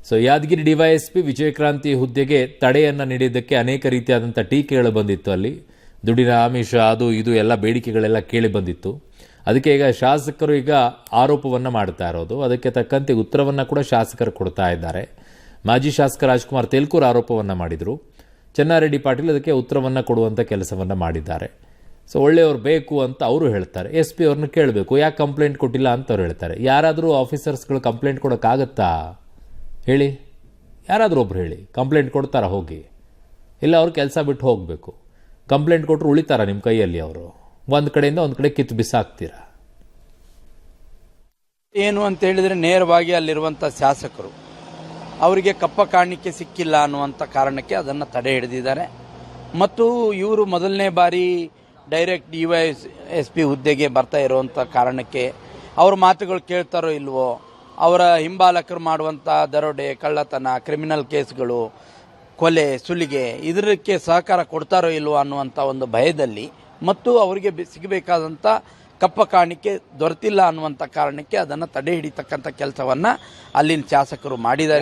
So Yadgir DYSP ವಿಜಯಕ್ರಾಂತಿ ಹುದ್ದೆಗೆ ತಡೆಯನ್ನು ನೀಡಿದ್ದಕ್ಕೆ ಅನೇಕ ರೀತಿಯಾದಂಥ ಟೀಕೆಗಳು ಬಂದಿತ್ತು. ಅಲ್ಲಿ ದುಡ್ಡಿನ ಆಮಿಷ ಅದು ಇದು ಎಲ್ಲ ಬೇಡಿಕೆಗಳೆಲ್ಲ ಕೇಳಿ ಬಂದಿತ್ತು. ಅದಕ್ಕೆ ಈಗ ಶಾಸಕರು ಈಗ ಆರೋಪವನ್ನು ಮಾಡ್ತಾ ಇರೋದು, ಅದಕ್ಕೆ ತಕ್ಕಂತೆ ಉತ್ತರವನ್ನು ಕೂಡ ಶಾಸಕರು ಕೊಡ್ತಾ ಇದ್ದಾರೆ. ಮಾಜಿ ಶಾಸಕ ರಾಜ್ಕುಮಾರ್ ತೇಲ್ಕೂರ್ ಆರೋಪವನ್ನು ಮಾಡಿದರು, ಚೆನ್ನಾರೆಡ್ಡಿ ಪಾಟೀಲ್ ಅದಕ್ಕೆ ಉತ್ತರವನ್ನು ಕೊಡುವಂಥ ಕೆಲಸವನ್ನು ಮಾಡಿದ್ದಾರೆ. ಸೊ ಒಳ್ಳೆಯವ್ರು ಬೇಕು ಅಂತ ಅವರು ಹೇಳ್ತಾರೆ. SP ಅವ್ರನ್ನ ಕೇಳಬೇಕು, ಯಾಕೆ ಕಂಪ್ಲೇಂಟ್ ಕೊಟ್ಟಿಲ್ಲ ಅಂತ ಅವ್ರು ಹೇಳ್ತಾರೆ. ಯಾರಾದರೂ ಆಫೀಸರ್ಸ್ಗಳು ಕಂಪ್ಲೇಂಟ್ ಕೊಡೋಕ್ಕಾಗತ್ತಾ ಹೇಳಿ? ಯಾರಾದರೂ ಒಬ್ರು ಹೇಳಿ, ಕಂಪ್ಲೇಂಟ್ ಕೊಡ್ತಾರಾ? ಹೋಗಿ ಇಲ್ಲ, ಅವ್ರು ಕೆಲಸ ಬಿಟ್ಟು ಹೋಗಬೇಕು. ಕಂಪ್ಲೇಂಟ್ ಕೊಟ್ಟರು ಉಳಿತಾರ ನಿಮ್ಮ ಕೈಯಲ್ಲಿ? ಅವರು ಒಂದು ಕಡೆಯಿಂದ ಒಂದು ಕಡೆ ಕಿತ್ತು ಬಿಸಾಕ್ತೀರಾ? ಏನು ಅಂತ ಹೇಳಿದರೆ ನೇರವಾಗಿ ಅಲ್ಲಿರುವಂಥ ಶಾಸಕರು ಅವರಿಗೆ ಕಪ್ಪ ಕಾಣಿಕೆ ಸಿಕ್ಕಿಲ್ಲ ಅನ್ನುವಂಥ ಕಾರಣಕ್ಕೆ ಅದನ್ನು ತಡೆ ಹಿಡಿದಿದ್ದಾರೆ. ಮತ್ತು ಇವರು ಮೊದಲನೇ ಬಾರಿ ಡೈರೆಕ್ಟ್ DYSP ಹುದ್ದೆಗೆ ಬರ್ತಾ ಇರುವಂಥ ಕಾರಣಕ್ಕೆ ಅವ್ರ ಮಾತುಗಳು ಕೇಳ್ತಾರೋ ಇಲ್ವೋ, ಅವರ ಹಿಂಬಾಲಕರು ಮಾಡುವಂಥ ದರೋಡೆ, ಕಳ್ಳತನ, ಕ್ರಿಮಿನಲ್ ಕೇಸ್ಗಳು, ಕೊಲೆ, ಸುಲಿಗೆ ಇದಕ್ಕೆ ಸಹಕಾರ ಕೊಡ್ತಾರೋ ಇಲ್ವೋ ಅನ್ನುವಂಥ ಒಂದು ಭಯದಲ್ಲಿ ಮತ್ತು ಅವರಿಗೆ ಸಿಗಬೇಕಾದಂಥ ಕಪ್ಪ ಕಾಣಿಕೆ ದೊರೆತಿಲ್ಲ ಅನ್ನುವಂಥ ಕಾರಣಕ್ಕೆ ಅದನ್ನು ತಡೆ ಹಿಡಿತಕ್ಕಂಥ ಕೆಲಸವನ್ನು ಅಲ್ಲಿನ ಶಾಸಕರು ಮಾಡಿದ್ದಾರೆ.